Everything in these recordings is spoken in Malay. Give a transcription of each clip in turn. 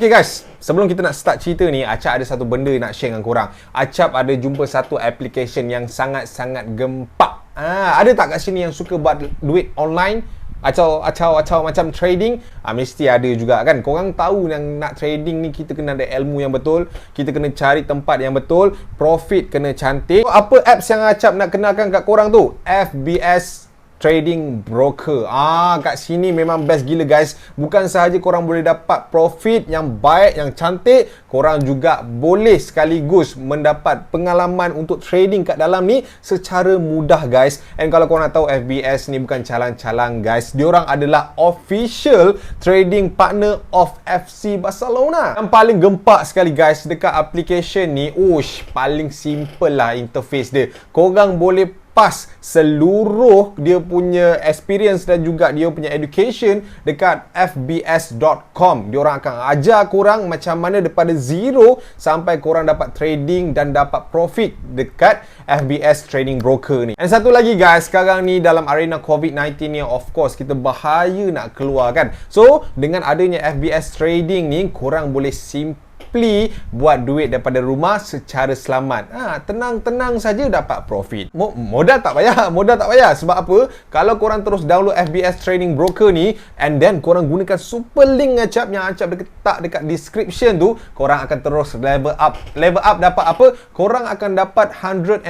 Okay guys, sebelum kita nak start cerita ni, Acap ada satu benda nak share dengan korang. Acap ada jumpa satu application yang sangat-sangat gempak. Ada tak kat sini yang suka buat duit online? Acau macam trading? Mesti ada juga kan. Korang tahu yang nak trading ni kita kena ada ilmu yang betul, kita kena cari tempat yang betul, profit kena cantik. So, apa apps yang Acap nak kenalkan kat korang tu? FBS Trading Broker. Kat sini memang best gila guys. Bukan sahaja korang boleh dapat profit yang baik, yang cantik, korang juga boleh sekaligus mendapat pengalaman untuk trading kat dalam ni secara mudah guys. And kalau korang nak tahu, FBS ni bukan calang-calang guys. Diorang adalah official trading partner of FC Barcelona. Yang paling gempak sekali guys dekat application ni, paling simple lah interface dia. Korang boleh pas seluruh dia punya experience dan juga dia punya education dekat fbs.com. Diorang akan ajar korang macam mana daripada zero sampai korang dapat trading dan dapat profit dekat FBS Trading Broker ni. Dan satu lagi guys, sekarang ni dalam arena COVID-19 ni, of course kita bahaya nak keluar kan. So dengan adanya FBS Trading ni, korang boleh buat duit daripada rumah secara selamat. Tenang-tenang saja dapat profit. Modal tak payah. Sebab apa? Kalau korang terus download FBS Trading Broker ni and then korang gunakan super link Acap yang Acap letak dekat description tu, korang akan terus level up. Level up dapat apa? Korang akan dapat $140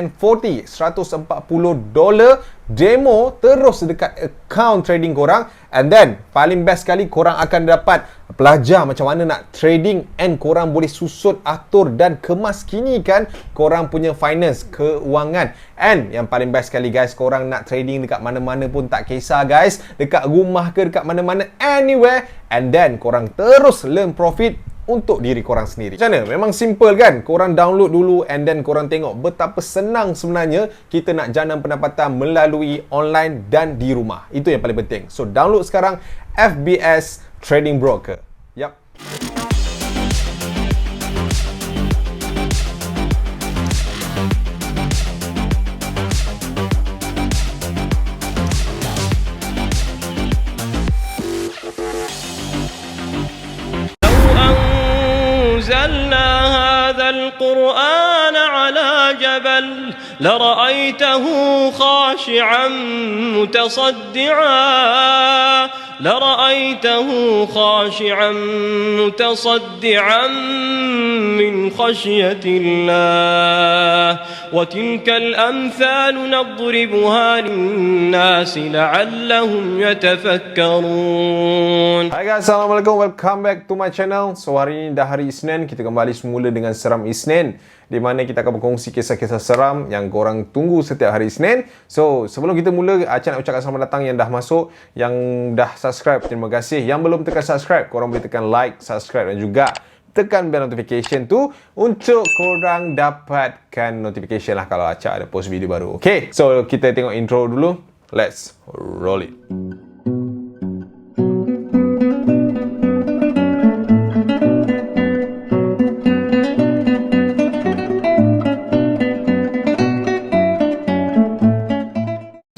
demo terus dekat account trading korang. And then paling best sekali, korang akan dapat belajar macam mana nak trading and korang boleh susut, atur dan kemaskinikan korang punya finance, keuangan. And yang paling best sekali guys, korang nak trading dekat mana-mana pun tak kisah guys, dekat rumah ke dekat mana-mana, anywhere, and then korang terus learn profit untuk diri korang sendiri. Macam mana? Memang simple kan? Korang download dulu and then korang tengok betapa senang sebenarnya kita nak jana pendapatan melalui online dan di rumah. Itu yang paling penting. So download sekarang FBS Trading Broker. Yap. أنزلنا هذا القرآن على جبل لرأيته خاشعا متصدعا من خشية الله وتلك الأمثال نضربها للناس لعلهم يتفكرون. Hai guys, Assalamualaikum, welcome back to my channel. So hari ini dah hari Isnin, kita kembali semula dengan Seram Isnin, di mana kita akan berkongsi kisah-kisah seram yang korang tunggu setiap hari Isnin. So sebelum kita mula, Acap nak ucapkan selamat datang yang dah masuk, yang dah subscribe, terima kasih. Yang belum tekan subscribe, korang boleh tekan like, subscribe dan juga tekan bell notification tu untuk korang dapatkan notification lah kalau Acap ada post video baru. Okay, so kita tengok intro dulu. Let's roll it.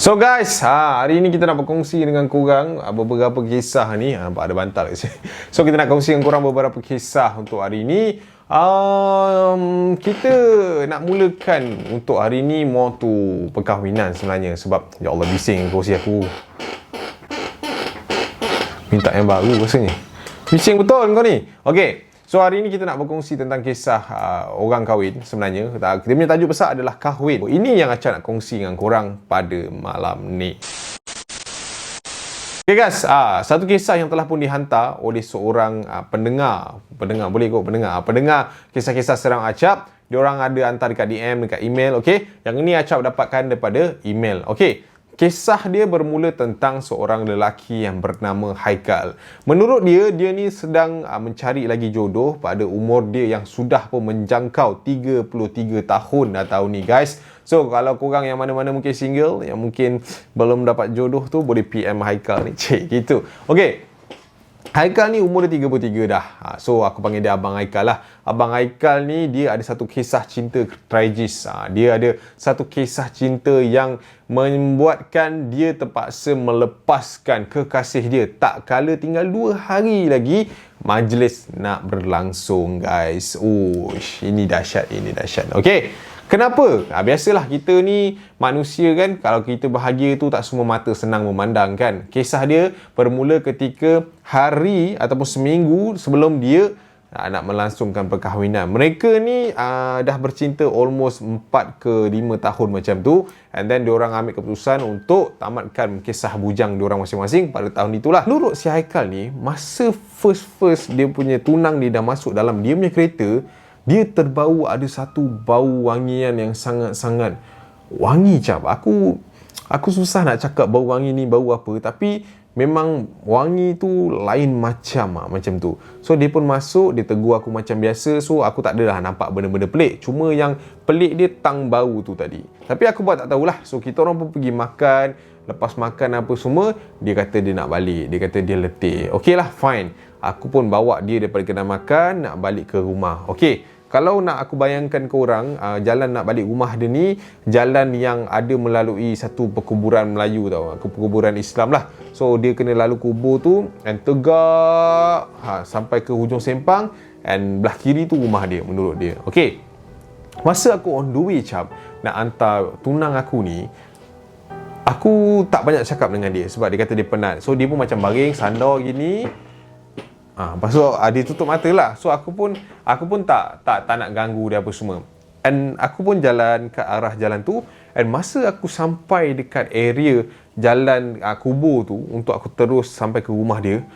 So guys, hari ini kita nak berkongsi dengan korang beberapa kisah ni. Nampak ada bantal kat sini. So kita nak kongsi dengan korang beberapa kisah untuk hari ini. Kita nak mulakan untuk hari ini more to perkahwinan sebenarnya. Sebab ya Allah, bising kursi aku. Minta yang baru rasanya. Bising betul kau ni. Okay. So hari ini kita nak berkongsi tentang kisah orang kahwin sebenarnya. Kita punya tajuk besar adalah kahwin. Ini yang Acap nak kongsi dengan korang pada malam ni. Okay guys, satu kisah yang telah pun dihantar oleh seorang pendengar kisah-kisah seram Acap. Diorang ada hantar dekat DM, dekat email, okay. Yang ini Acap dapatkan daripada email, okay. Kisah dia bermula tentang seorang lelaki yang bernama Haikal. Menurut dia ni sedang mencari lagi jodoh pada umur dia yang sudah pun menjangkau 33 tahun dah tahun ni guys. So kalau korang yang mana-mana mungkin single, yang mungkin belum dapat jodoh tu, boleh PM Haikal ni. Cik gitu. Okay. Haikal ni umur dia 33 dah. So aku panggil dia Abang Haikal lah. Abang Haikal ni dia ada satu kisah cinta tragis. Dia ada satu kisah cinta yang membuatkan dia terpaksa melepaskan kekasih dia tak kala tinggal 2 hari lagi majlis nak berlangsung, guys. Ini dahsyat, ini dahsyat. Okey. Kenapa? Biasalah kita ni manusia kan, kalau kita bahagia tu tak semua mata senang memandang kan. Kisah dia bermula ketika hari ataupun seminggu sebelum dia nak melangsungkan perkahwinan. Mereka ni dah bercinta almost 4 ke 5 tahun macam tu. And then diorang ambil keputusan untuk tamatkan kisah bujang diorang masing-masing pada tahun itulah. Menurut si Haikal ni, masa first dia punya tunang dia dah masuk dalam dia punya kereta, dia terbau ada satu bau wangian yang sangat-sangat wangi, cap. Aku susah nak cakap bau wangi ni bau apa, tapi memang wangi tu lain macam macam tu. So dia pun masuk, dia tegur aku macam biasa. So aku tak adalah nampak benda-benda pelik. Cuma yang pelik dia tang bau tu tadi. Tapi aku pun tak tahulah. So kita orang pun pergi makan. Lepas makan apa semua, dia kata dia nak balik. Dia kata dia letih. Okey lah, fine. Aku pun bawa dia daripada kedai makan nak balik ke rumah. Okey, kalau nak aku bayangkan ke orang, jalan nak balik rumah dia ni jalan yang ada melalui satu perkuburan Melayu tau, perkuburan Islam lah. So dia kena lalu kubur tu and tegak sampai ke hujung sempang, and belah kiri tu rumah dia menurut dia. Okey, masa aku on the way, cap, nak hantar tunang aku ni, aku tak banyak cakap dengan dia sebab dia kata dia penat. So dia pun macam baring sandar gini. Lepas tu dia tutup mata lah. So aku pun tak nak ganggu dia apa semua. And aku pun jalan ke arah jalan tu. And masa aku sampai dekat area jalan kubur tu untuk aku terus sampai ke rumah dia,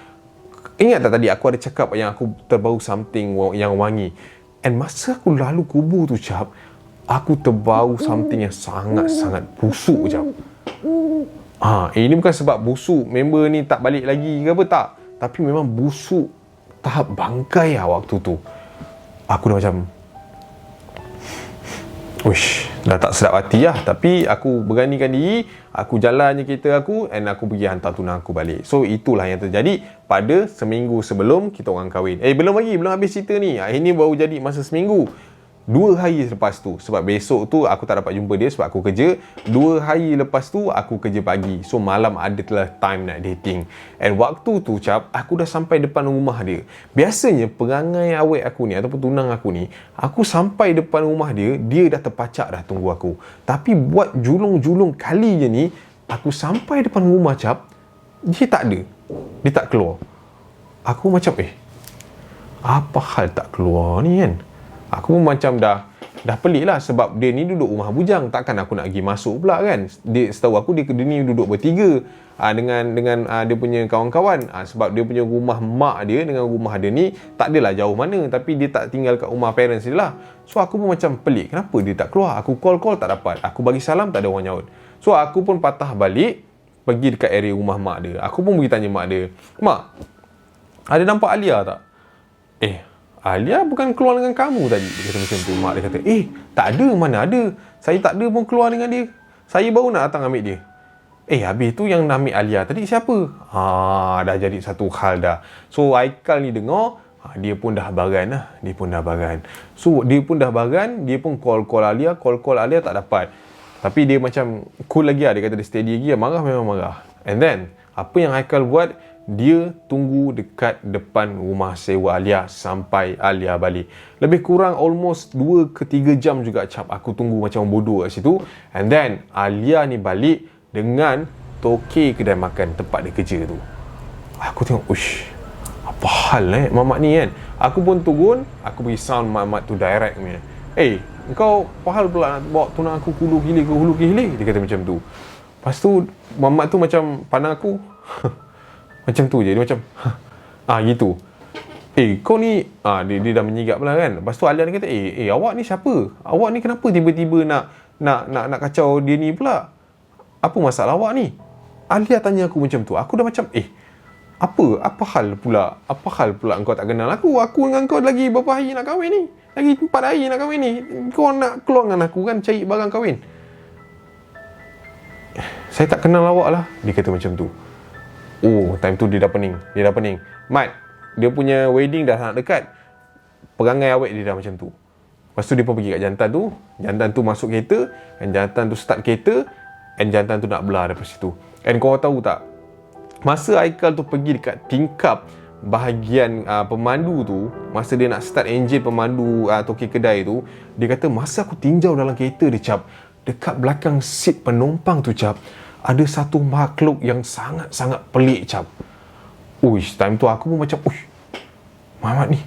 ingat tak tadi aku ada cakap yang aku terbau something yang wangi. And masa aku lalu kubur tu, cap, aku terbau something yang sangat-sangat busuk, cap. Ini bukan sebab busuk member ni tak balik lagi ke apa, tak. Tapi memang busuk tahap bangkai waktu tu. Aku dah macam, dah tak sedap hati lah. Tapi aku beranikan diri, aku jalan je kereta aku, and aku pergi hantar tunang aku balik. So itulah yang terjadi pada seminggu sebelum kita orang kahwin. Belum habis cerita ni. Ini baru jadi masa seminggu. 2 hari lepas tu, sebab besok tu aku tak dapat jumpa dia sebab aku kerja. 2 hari lepas tu aku kerja pagi. So malam ada telah time nak dating. And waktu tu, cap, aku dah sampai depan rumah dia. Biasanya perangai awet aku ni ataupun tunang aku ni, aku sampai depan rumah dia, dia dah terpacak dah tunggu aku. Tapi buat julung-julung kali je ni, aku sampai depan rumah, cap, dia tak ada. Dia tak keluar. Aku macam apa hal tak keluar ni kan? Aku pun macam dah pelik lah sebab dia ni duduk rumah bujang. Takkan aku nak pergi masuk pula kan. Setahu aku dia ni duduk bertiga dengan dia punya kawan-kawan. Sebab dia punya rumah mak dia dengan rumah dia ni tak adalah jauh mana. Tapi dia tak tinggal kat rumah parents dia lah. So aku pun macam pelik. Kenapa dia tak keluar? Aku call tak dapat. Aku bagi salam tak ada orang nyaut. So aku pun patah balik pergi dekat area rumah mak dia. Aku pun pergi tanya mak dia, "Mak, ada nampak Alia tak?" Alia bukan keluar dengan kamu tadi. Dia kata macam tu. Mak dia kata, tak ada, mana ada. Saya tak ada pun keluar dengan dia. Saya baru nak datang ambil dia. Habis tu yang nak ambil Alia tadi siapa? Dah jadi satu hal dah. So Haikal ni dengar, dia pun dah baran lah. So dia pun dah baran, dia pun call Alia tak dapat. Tapi dia macam cool lagi lah. Dia kata dia steady lagi lah. Marah memang marah. And then, apa yang Haikal buat, dia tunggu dekat depan rumah sewa Alia sampai Alia balik. Lebih kurang almost 2 ke 3 jam juga, cap. Aku tunggu macam bodoh kat situ. And then Alia ni balik dengan toke kedai makan tempat dia kerja tu. Aku tengok, apa hal mamat ni kan. Aku pun turun, aku pergi sound mamat tu direct punya. Kau apa hal pula nak bawa tunang aku hulu ke hilir? Dia kata macam tu. Lepas tu mamat tu macam pandang aku macam tu je. Dia macam gitu. Kau ni dia dah menyigap pula kan. Lepas tu Alia ni kata, awak ni siapa? Awak ni kenapa tiba-tiba nak kacau dia ni pula? Apa masalah awak ni? Alia tanya aku macam tu. Aku dah macam apa hal pula kau tak kenal aku? Aku dengan kau lagi berapa hari nak kahwin ni? Lagi 4 hari nak kahwin ni. Kau nak keluar dengan aku kan, cari barang kahwin? Saya tak kenal awak lah. Dia kata macam tu. Time tu dia dah pening. Mat, dia punya wedding dah nak dekat. Perangai awet dia dah macam tu. Lepas tu dia pun pergi kat jantan tu masuk kereta, and jantan tu start kereta, and jantan tu nak belah daripada situ. And korang tahu tak, masa Haikal tu pergi dekat tingkap bahagian pemandu tu, masa dia nak start enjin pemandu toki kedai tu, dia kata masa aku tinjau dalam kereta dia, Cap, dekat belakang seat penumpang tu, Cap, ada satu makhluk yang sangat-sangat pelik, Cap. Uish, time tu aku pun macam, uish, Muhammad ni.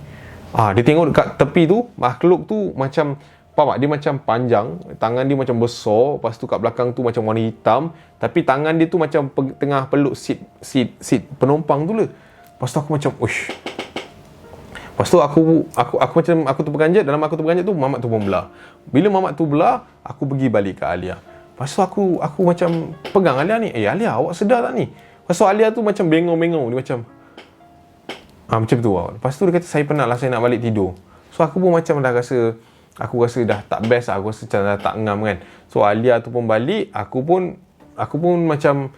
Dia tengok dekat tepi tu, makhluk tu macam, faham tak? Dia macam panjang, tangan dia macam besar, lepas tu kat belakang tu macam warna hitam, tapi tangan dia tu macam tengah peluk seat penumpang tu lah. Lepas tu aku macam, uish. Lepas tu aku macam, aku terperanjat, dalam aku terperanjat tu, Mamat tu pun belah. Bila Mamat tu belah, aku pergi balik ke Alia. Lepas tu aku macam pegang Alia ni, Alia, awak sedar tak ni? Lepas tu Alia tu macam bengong-bengong, dia macam, macam tu lah. Lepas tu dia kata, saya penat lah, saya nak balik tidur. So aku pun macam dah rasa, aku rasa dah tak best lah, aku rasa macam dah tak ngam kan. So Alia tu pun balik, aku pun macam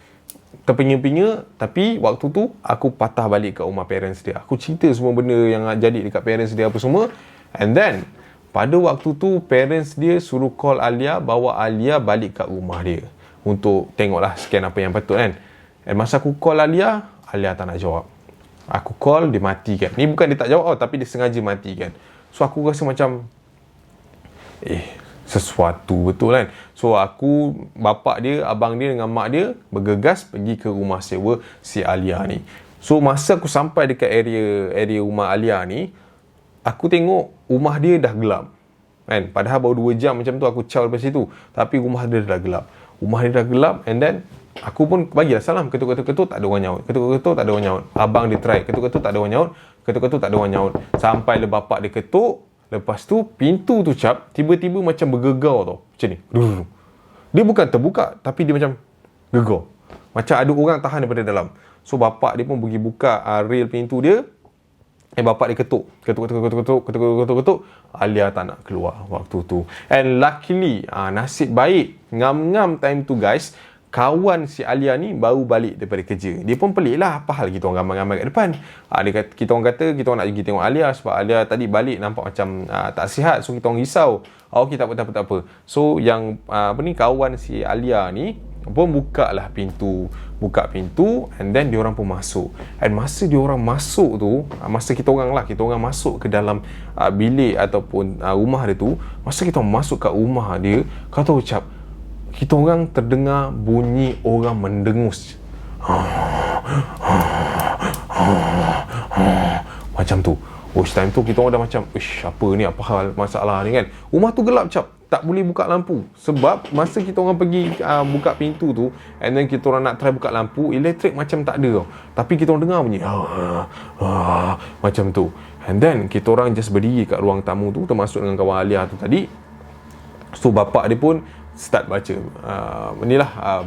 terpinga-pinga. Tapi waktu tu aku patah balik kat rumah parents dia. Aku cerita semua benda yang jadi dekat parents dia apa semua. And then pada waktu tu parents dia suruh call Alia, bawa Alia balik kat rumah dia untuk tengoklah scan apa yang patut kan. And masa aku call Alia tak nak jawab. Aku call, dia matikan. Ni bukan dia tak jawab tapi dia sengaja matikan. So aku rasa macam sesuatu betul kan. So aku, bapak dia, abang dia dengan mak dia bergegas pergi ke rumah sewa si Alia ni. So masa aku sampai dekat area rumah Alia ni, aku tengok rumah dia dah gelap kan. Padahal baru 2 jam macam tu aku caw dari situ, tapi rumah dia dah gelap. And then aku pun bagilah salam, ketuk-ketuk tak ada orang nyaut. Ketuk-ketuk tak ada orang nyaut. Abang dia try, ketuk-ketuk tak ada orang nyaut. Ketuk-ketuk tak ada orang nyaut. Sampai le bapak dia ketuk. Lepas tu pintu tu, Cap, tiba-tiba macam bergegar tau. Macam ni. Dia bukan terbuka, tapi dia macam gegar. Macam ada orang tahan daripada dalam. So bapak dia pun pergi buka rail pintu dia. Bapak dia ketuk. Ketuk. Alia tak nak keluar waktu tu. And luckily, nasib baik, ngam-ngam time tu guys, kawan si Alia ni baru balik daripada kerja. Dia pun pelik lah, apa hal kita orang ramai-ramai kat depan. Kita orang kata kita orang nak pergi tengok Alia sebab Alia tadi balik nampak macam tak sihat. So kita orang risau. Okay, tak apa. So yang kawan si Alia ni pun buka pintu, and then diorang pun masuk. And masa diorang masuk tu, masa kita orang masuk ke dalam bilik ataupun rumah dia tu, masa kita orang masuk kat rumah dia, kau tahu, Cap, kita orang terdengar bunyi orang mendengus. Macam tu. Time tu kita orang dah macam, apa ni, apa hal masalah ni kan. Rumah tu gelap, Cap, tak boleh buka lampu. Sebab masa kita orang pergi buka pintu tu, and then kita orang nak try buka lampu, elektrik macam tak ada tau. Tapi kita orang dengar bunyi macam tu. And then kita orang just berdiri kat ruang tamu tu, termasuk dengan kawan Alia tu tadi. So bapak dia pun start baca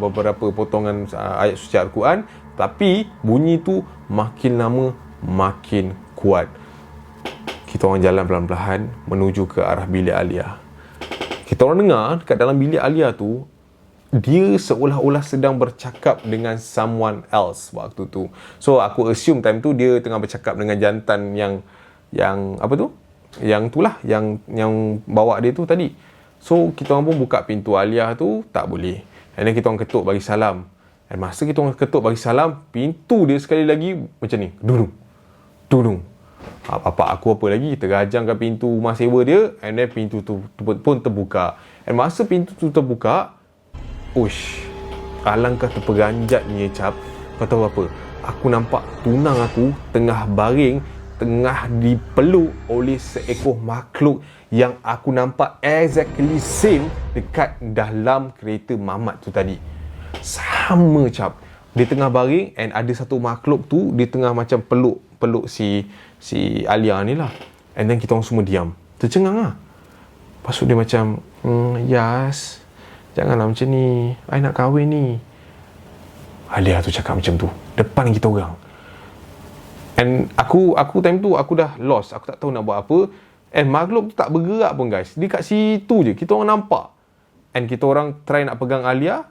beberapa potongan ayat suci Al-Quran. Tapi bunyi tu makin lama makin kuat. Kita orang jalan perlahan-lahan menuju ke arah bilik Alia. Kita orang dengar dekat dalam bilik Alia tu, dia seolah-olah sedang bercakap dengan someone else waktu tu. So aku assume time tu dia tengah bercakap dengan jantan yang apa tu? Yang tu lah, yang bawa dia tu tadi. So kita orang pun buka pintu Alia tu, tak boleh. And then kita orang ketuk bagi salam. Dan masa kita orang ketuk bagi salam, pintu dia sekali lagi macam ni, dudung. Bapak aku apa lagi, tergajang kat pintu rumah sewa dia. And then pintu tu pun terbuka. And masa pintu tu terbuka, alangkah terperanjatnya, Cap. Kau tahu apa? Aku nampak tunang aku tengah baring, tengah dipeluk oleh seekor makhluk yang aku nampak exactly same dekat dalam kereta Mamat tu tadi. Sama, Cap. Dia tengah baring, and ada satu makhluk tu, dia tengah macam peluk si Alia ni lah. And then kita orang semua diam, tercengang lah. Lepas tu dia macam, Yas, janganlah macam ni, I nak kahwin ni. Alia tu cakap macam tu depan kita orang. And aku time tu aku dah lost, aku tak tahu nak buat apa. And makhluk tu tak bergerak pun, guys. Dia kat situ je, kita orang nampak. And kita orang try nak pegang Alia,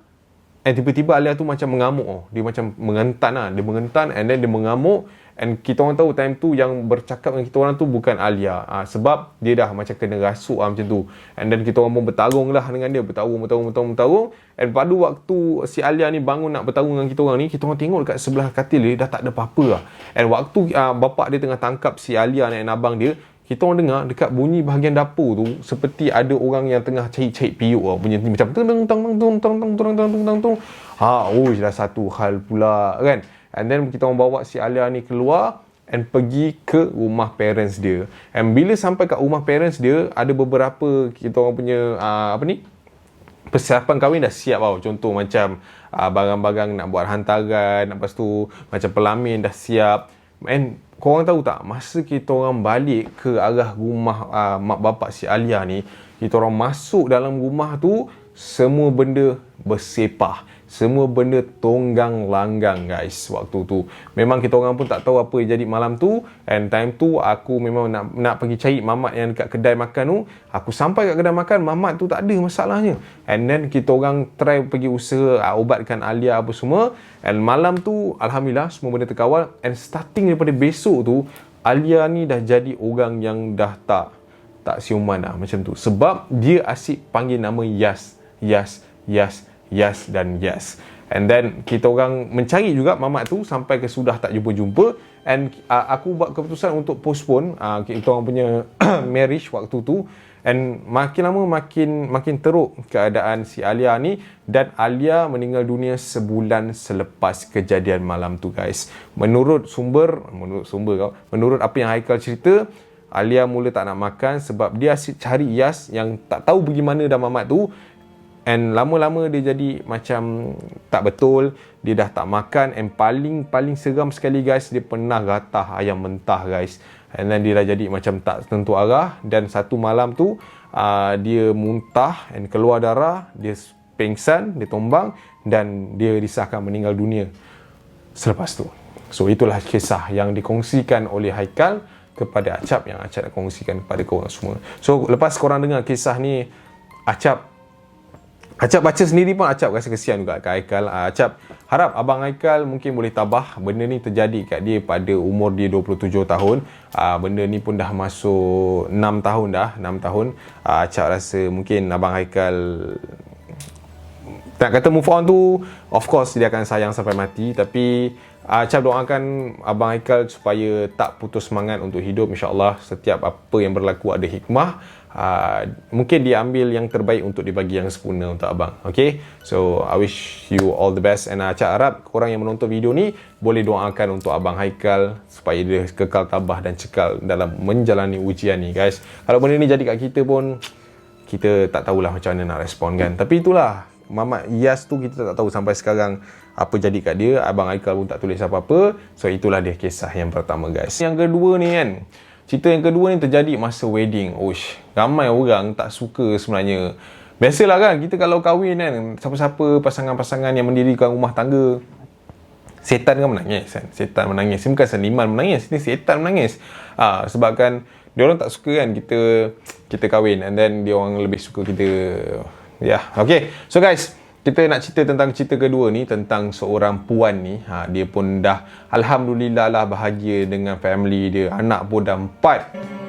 And tiba-tiba Alia tu macam mengamuk oh. Dia macam mengentan lah. Dia mengentan and then dia mengamuk. And kita orang tahu time tu yang bercakap dengan kita orang tu bukan Alia. Sebab dia dah macam kena rasuk macam tu. And then kita orang pun bertarung lah dengan dia. Bertarung. And pada waktu si Alia ni bangun nak bertarung dengan kita orang ni, kita orang tengok dekat sebelah katil dia dah tak ada apa-apa lah. And waktu bapak dia tengah tangkap si Alia dan abang dia, kita orang dengar dekat bunyi bahagian dapur tu seperti ada orang yang tengah cait-cait piuk lah. Bunyi macam tung. Dah satu hal pula kan. And then kita orang bawa si Alia ni keluar and pergi ke rumah parents dia. And bila sampai kat rumah parents dia, ada beberapa kita orang punya persiapan kahwin dah siap tau. Contoh macam barang-barang nak buat hantaran, lepas tu macam pelamin dah siap. And korang tahu tak, masa kita orang balik ke arah rumah mak bapak si Alia ni, kita orang masuk dalam rumah tu, semua benda bersepah. Semua benda tonggang langgang guys waktu tu. Memang kita orang pun tak tahu apa yang jadi malam tu. And time tu aku memang nak pergi cari mamat yang dekat kedai makan tu. Aku sampai kat kedai makan, mamat tu tak ada masalahnya. And then kita orang try pergi usaha ubatkan Alia apa semua. And malam tu alhamdulillah semua benda terkawal. And starting daripada besok tu, Alia ni dah jadi orang yang dah tak siuman dah macam tu. Sebab dia asyik panggil nama Yas dan Yas. And then kita orang mencari juga mamat tu sampai ke sudah tak jumpa-jumpa. And aku buat keputusan untuk postpone kita orang punya marriage waktu tu. And makin lama makin teruk keadaan si Alia ni. Dan Alia meninggal dunia sebulan selepas kejadian malam tu guys. Menurut apa yang Haikal cerita, Alia mula tak nak makan sebab dia asyik cari Yas yang tak tahu pergi mana dah mamat tu. And lama-lama dia jadi macam tak betul. Dia dah tak makan. And paling seram sekali guys, dia pernah gatah ayam mentah guys. And then dia dah jadi macam tak tentu arah. Dan satu malam tu dia muntah and keluar darah. Dia pingsan, dia tombang. Dan dia disahkan meninggal dunia selepas tu. So itulah kisah yang dikongsikan oleh Haikal kepada Acap, yang Acap nak kongsikan kepada korang semua. So lepas korang dengar kisah ni, Acap baca sendiri pun Acap rasa kesian juga kat Haikal. Acap harap Abang Haikal mungkin boleh tabah. Benda ni terjadi kat dia pada umur dia 27 tahun. Benda ni pun dah masuk 6 tahun dah. 6 tahun. Acap rasa mungkin Abang Haikal nak kata move on tu, of course dia akan sayang sampai mati. Tapi Acap doakan Abang Haikal supaya tak putus semangat untuk hidup. InsyaAllah setiap apa yang berlaku ada hikmah. Mungkin dia ambil yang terbaik untuk dibagi yang sempurna untuk abang. Okay, so I wish you all the best. And Acap harap korang yang menonton video ni boleh doakan untuk Abang Haikal supaya dia kekal tabah dan cekal dalam menjalani ujian ni guys. Kalau benda ni jadi kat kita pun, kita tak tahulah macam mana nak respon kan. Tapi itulah, Mamat Yas tu kita tak tahu sampai sekarang apa jadi kat dia. Abang Haikal pun tak tulis apa-apa. So itulah dia kisah yang pertama guys. Yang kedua ni kan, cerita yang kedua ni terjadi masa wedding. Ramai orang tak suka sebenarnya. Biasalah kan, kita kalau kahwin kan, siapa-siapa pasangan-pasangan yang mendirikan rumah tangga, setan kan menangis kan. Setan menangis. Ini bukan seniman menangis, ini setan menangis. Sebab kan diorang tak suka kan kita kahwin, and then diorang lebih suka kita. Okay. So guys, kita nak cerita tentang cerita kedua ni, tentang seorang puan ni. Dia pun dah alhamdulillah lah bahagia dengan family dia. Anak pun dah 4.